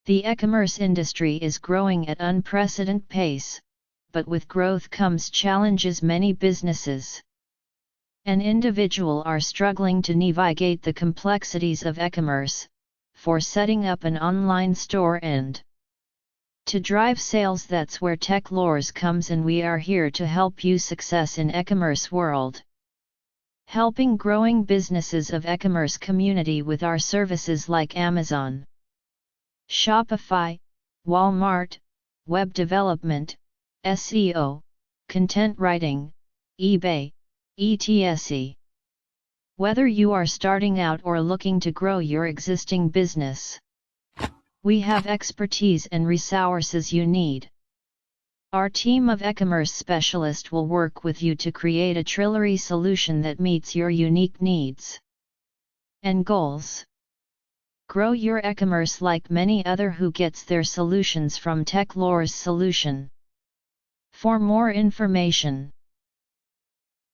The e-commerce industry is growing at unprecedented pace, but with growth comes challenges many businesses and individuals are struggling to navigate the complexities of e-commerce, for setting up an online store and to drive sales. That's where Techlorz comes in. We are here to help you success in e-commerce world, helping growing businesses of e-commerce community with our services like Amazon, Shopify, Walmart, web development, SEO, content writing, eBay, etc. Whether you are starting out or looking to grow your existing business, we have expertise and resources you need. Our team of e-commerce specialists will work with you to create a trillery solution that meets your unique needs and goals. Grow your e-commerce like many other who gets their solutions from Techlorz solution. For more information,